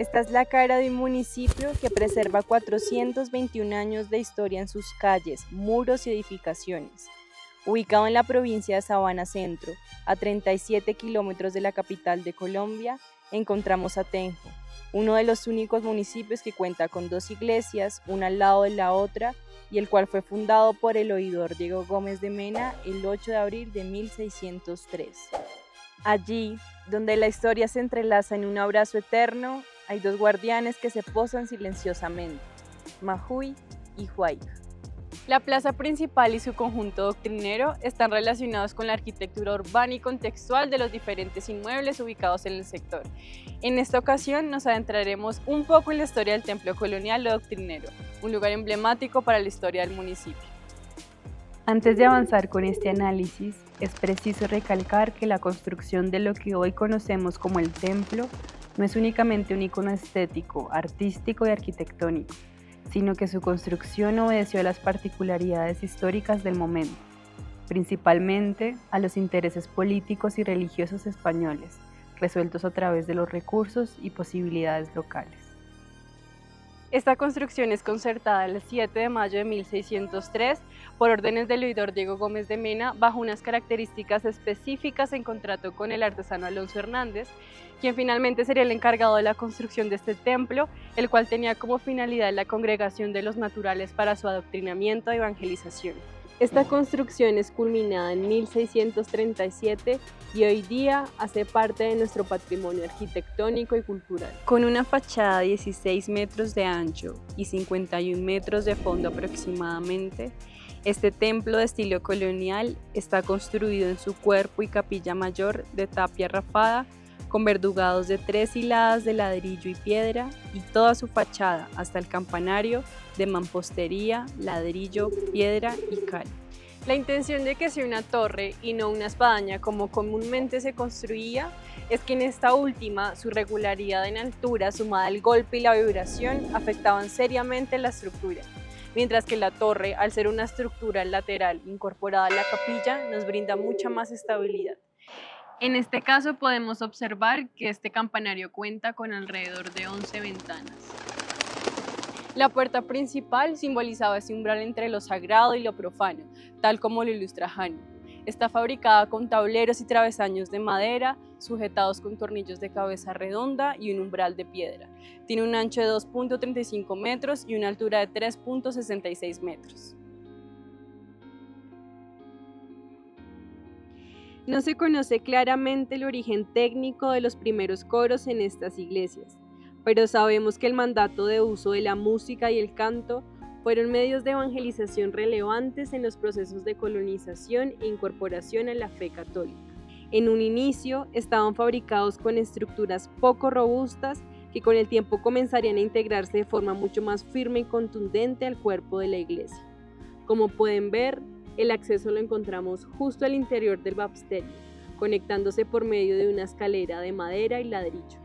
Esta es la cara de un municipio que preserva 421 años de historia en sus calles, muros y edificaciones. Ubicado en la provincia de Sabana Centro, a 37 kilómetros de la capital de Colombia, encontramos Atenjo, uno de los únicos municipios que cuenta con dos iglesias, una al lado de la otra, y el cual fue fundado por el oidor Diego Gómez de Mena el 8 de abril de 1603. Allí, donde la historia se entrelaza en un abrazo eterno, hay dos guardianes que se posan silenciosamente, Majuy y Huayca. La plaza principal y su conjunto doctrinero están relacionados con la arquitectura urbana y contextual de los diferentes inmuebles ubicados en el sector. En esta ocasión nos adentraremos un poco en la historia del templo colonial o doctrinero, un lugar emblemático para la historia del municipio. Antes de avanzar con este análisis, es preciso recalcar que la construcción de lo que hoy conocemos como el templo no es únicamente un icono estético, artístico y arquitectónico, sino que su construcción obedeció a las particularidades históricas del momento, principalmente a los intereses políticos y religiosos españoles, resueltos a través de los recursos y posibilidades locales. Esta construcción es concertada el 7 de mayo de 1603 por órdenes del oidor Diego Gómez de Mena bajo unas características específicas en contrato con el artesano Alonso Hernández, quien finalmente sería el encargado de la construcción de este templo, el cual tenía como finalidad la congregación de los naturales para su adoctrinamiento y evangelización. Esta construcción es culminada en 1637 y hoy día hace parte de nuestro patrimonio arquitectónico y cultural. Con una fachada de 16 metros de ancho y 51 metros de fondo aproximadamente, este templo de estilo colonial está construido en su cuerpo y capilla mayor de tapia rafada, con verdugados de 3 hiladas de ladrillo y piedra, y toda su fachada, hasta el campanario, de mampostería, ladrillo, piedra y cal. La intención de que sea una torre y no una espadaña como comúnmente se construía es que en esta última su regularidad en altura sumada al golpe y la vibración afectaban seriamente la estructura, mientras que la torre, al ser una estructura lateral incorporada a la capilla, nos brinda mucha más estabilidad. En este caso podemos observar que este campanario cuenta con alrededor de 11 ventanas. La puerta principal simbolizaba ese umbral entre lo sagrado y lo profano, tal como lo ilustra Jano. Está fabricada con tableros y travesaños de madera, sujetados con tornillos de cabeza redonda y un umbral de piedra. Tiene un ancho de 2.35 metros y una altura de 3.66 metros. No se conoce claramente el origen técnico de los primeros coros en estas iglesias, pero sabemos que el mandato de uso de la música y el canto fueron medios de evangelización relevantes en los procesos de colonización e incorporación a la fe católica. En un inicio estaban fabricados con estructuras poco robustas que con el tiempo comenzarían a integrarse de forma mucho más firme y contundente al cuerpo de la iglesia. Como pueden ver, el acceso lo encontramos justo al interior del baptisterio, conectándose por medio de una escalera de madera y ladrillo.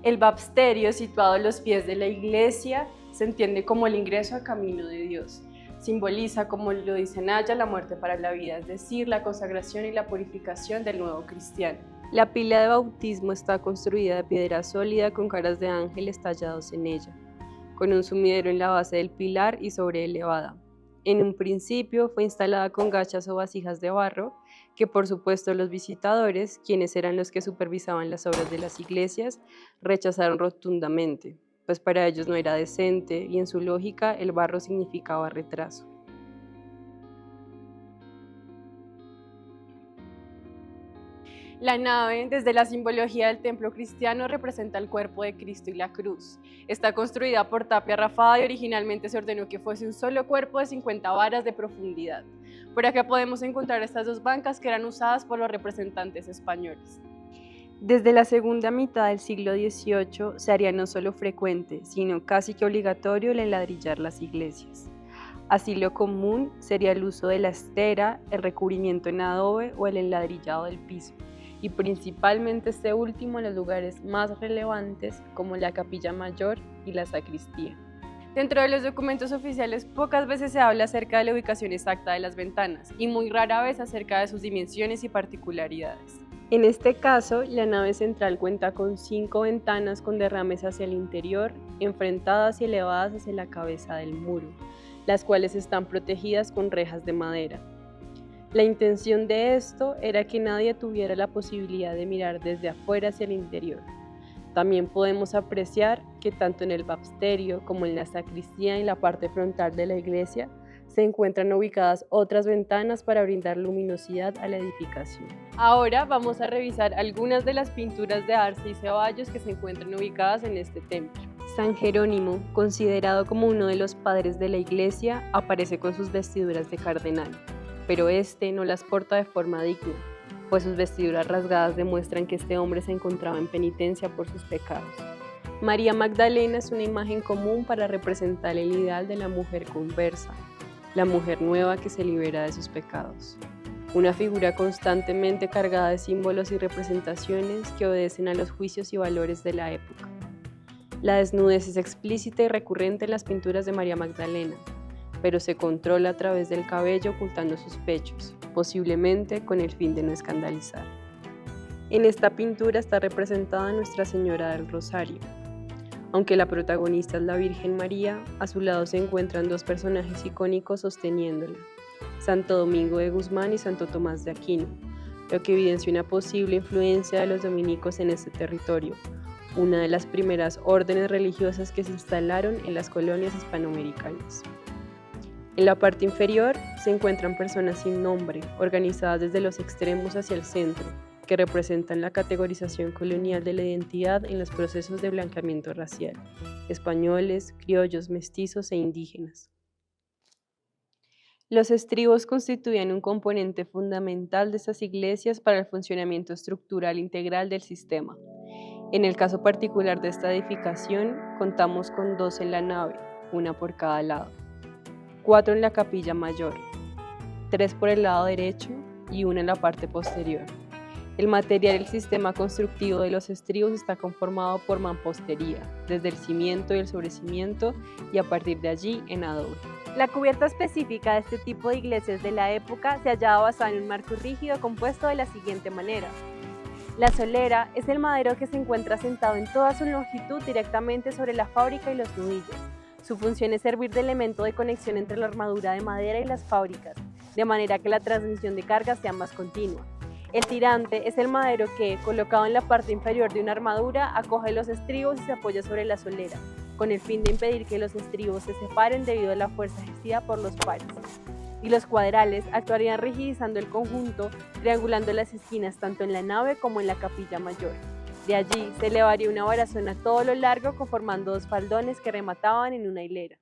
El baptisterio, situado a los pies de la iglesia, se entiende como el ingreso al camino de Dios. Simboliza, como lo dice Naya, la muerte para la vida, es decir, la consagración y la purificación del nuevo cristiano. La pila de bautismo está construida de piedra sólida con caras de ángeles tallados en ella, con un sumidero en la base del pilar y sobre elevada. En un principio fue instalada con gachas o vasijas de barro, que por supuesto los visitadores, quienes eran los que supervisaban las obras de las iglesias, rechazaron rotundamente, pues para ellos no era decente y en su lógica el barro significaba retraso. La nave, desde la simbología del templo cristiano, representa el cuerpo de Cristo y la cruz. Está construida por tapia rafada y originalmente se ordenó que fuese un solo cuerpo de 50 varas de profundidad. Por acá podemos encontrar estas dos bancas que eran usadas por los representantes españoles. Desde la segunda mitad del siglo XVIII se haría no solo frecuente, sino casi que obligatorio el enladrillar las iglesias. Así lo común sería el uso de la estera, el recubrimiento en adobe o el enladrillado del piso, y principalmente este último en los lugares más relevantes como la capilla mayor y la sacristía. Dentro de los documentos oficiales pocas veces se habla acerca de la ubicación exacta de las ventanas y muy rara vez acerca de sus dimensiones y particularidades. En este caso, la nave central cuenta con 5 ventanas con derrames hacia el interior, enfrentadas y elevadas hacia la cabeza del muro, las cuales están protegidas con rejas de madera. La intención de esto era que nadie tuviera la posibilidad de mirar desde afuera hacia el interior. También podemos apreciar que tanto en el baptisterio como en la sacristía y en la parte frontal de la iglesia se encuentran ubicadas otras ventanas para brindar luminosidad a la edificación. Ahora vamos a revisar algunas de las pinturas de Arce y Ceballos que se encuentran ubicadas en este templo. San Jerónimo, considerado como uno de los padres de la iglesia, aparece con sus vestiduras de cardenal, pero este no las porta de forma digna, pues sus vestiduras rasgadas demuestran que este hombre se encontraba en penitencia por sus pecados. María Magdalena es una imagen común para representar el ideal de la mujer conversa, la mujer nueva que se libera de sus pecados. Una figura constantemente cargada de símbolos y representaciones que obedecen a los juicios y valores de la época. La desnudez es explícita y recurrente en las pinturas de María Magdalena, pero se controla a través del cabello ocultando sus pechos, posiblemente con el fin de no escandalizar. En esta pintura está representada Nuestra Señora del Rosario. Aunque la protagonista es la Virgen María, a su lado se encuentran dos personajes icónicos sosteniéndola, Santo Domingo de Guzmán y Santo Tomás de Aquino, lo que evidencia una posible influencia de los dominicos en este territorio, una de las primeras órdenes religiosas que se instalaron en las colonias hispanoamericanas. En la parte inferior se encuentran personas sin nombre, organizadas desde los extremos hacia el centro, que representan la categorización colonial de la identidad en los procesos de blanqueamiento racial, españoles, criollos, mestizos e indígenas. Los estribos constituían un componente fundamental de estas iglesias para el funcionamiento estructural integral del sistema. En el caso particular de esta edificación, contamos con 2 en la nave, una por cada lado, 4 en la capilla mayor, 3 por el lado derecho y 1 en la parte posterior. El material del sistema constructivo de los estribos está conformado por mampostería, desde el cimiento y el sobrecimiento, y a partir de allí en adobe. La cubierta específica de este tipo de iglesias de la época se hallaba basada en un marco rígido compuesto de la siguiente manera. La solera es el madero que se encuentra sentado en toda su longitud directamente sobre la fábrica y los nudillos. Su función es servir de elemento de conexión entre la armadura de madera y las fábricas, de manera que la transmisión de carga sea más continua. El tirante es el madero que, colocado en la parte inferior de una armadura, acoge los estribos y se apoya sobre la solera, con el fin de impedir que los estribos se separen debido a la fuerza ejercida por los pares. Y los cuadrales actuarían rigidizando el conjunto, triangulando las esquinas tanto en la nave como en la capilla mayor. De allí se elevaría una varazón a todo lo largo conformando 2 faldones que remataban en una hilera.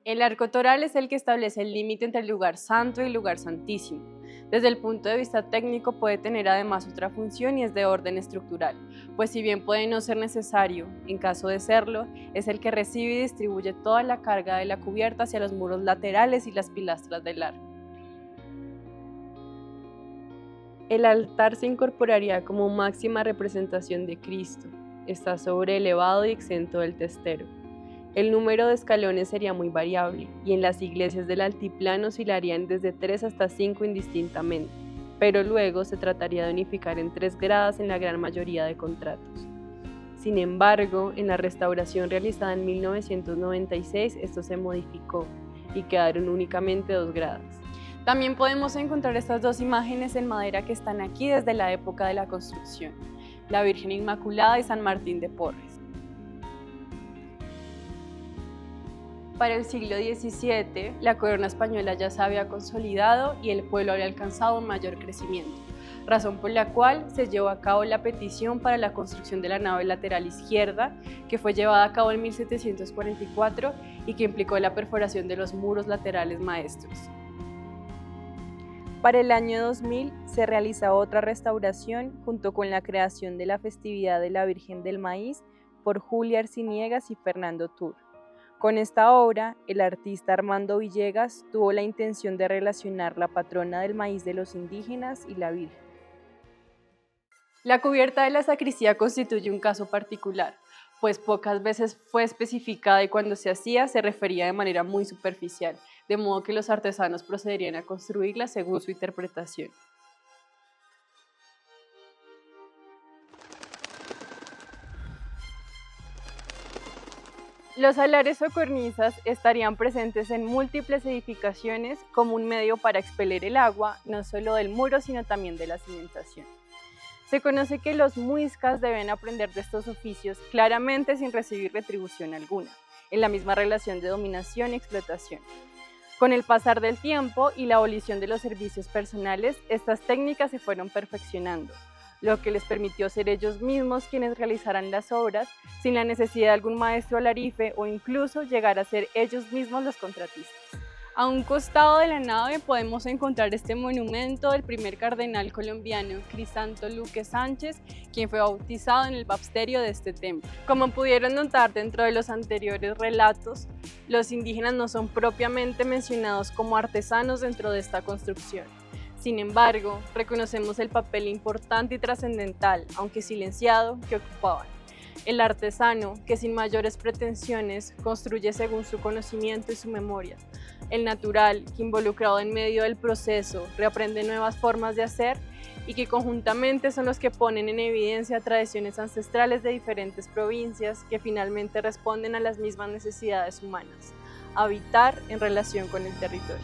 El arco toral es el que establece el límite entre el lugar santo y el lugar santísimo. Desde el punto de vista técnico puede tener además otra función y es de orden estructural, pues si bien puede no ser necesario, en caso de serlo, es el que recibe y distribuye toda la carga de la cubierta hacia los muros laterales y las pilastras del arco. El altar se incorporaría como máxima representación de Cristo. Está sobreelevado y exento del testero. El número de escalones sería muy variable y en las iglesias del altiplano oscilarían desde 3 hasta 5 indistintamente, pero luego se trataría de unificar en 3 gradas en la gran mayoría de contratos. Sin embargo, en la restauración realizada en 1996 esto se modificó y quedaron únicamente 2 gradas. También podemos encontrar estas 2 imágenes en madera que están aquí desde la época de la construcción, la Virgen Inmaculada y San Martín de Porres. Para el siglo XVII, la corona española ya se había consolidado y el pueblo había alcanzado un mayor crecimiento, razón por la cual se llevó a cabo la petición para la construcción de la nave lateral izquierda, que fue llevada a cabo en 1744 y que implicó la perforación de los muros laterales maestros. Para el año 2000 se realiza otra restauración junto con la creación de la festividad de la Virgen del Maíz por Julia Arciniegas y Fernando Tur. Con esta obra, el artista Armando Villegas tuvo la intención de relacionar la patrona del maíz de los indígenas y la Virgen. La cubierta de la sacristía constituye un caso particular, pues pocas veces fue especificada y cuando se hacía se refería de manera muy superficial, de modo que los artesanos procederían a construirla según su interpretación. Los salares o cornisas estarían presentes en múltiples edificaciones como un medio para expeler el agua, no solo del muro, sino también de la cimentación. Se conoce que los muiscas deben aprender de estos oficios claramente sin recibir retribución alguna, en la misma relación de dominación y explotación. Con el pasar del tiempo y la abolición de los servicios personales, estas técnicas se fueron perfeccionando, lo que les permitió ser ellos mismos quienes realizaran las obras sin la necesidad de algún maestro alarife o incluso llegar a ser ellos mismos los contratistas. A un costado de la nave podemos encontrar este monumento del primer cardenal colombiano, Crisanto Luque Sánchez, quien fue bautizado en el baptisterio de este templo. Como pudieron notar dentro de los anteriores relatos, los indígenas no son propiamente mencionados como artesanos dentro de esta construcción. Sin embargo, reconocemos el papel importante y trascendental, aunque silenciado, que ocupaban. El artesano, que sin mayores pretensiones construye según su conocimiento y su memoria. El natural, que involucrado en medio del proceso, reaprende nuevas formas de hacer y que conjuntamente son los que ponen en evidencia tradiciones ancestrales de diferentes provincias que finalmente responden a las mismas necesidades humanas: habitar en relación con el territorio.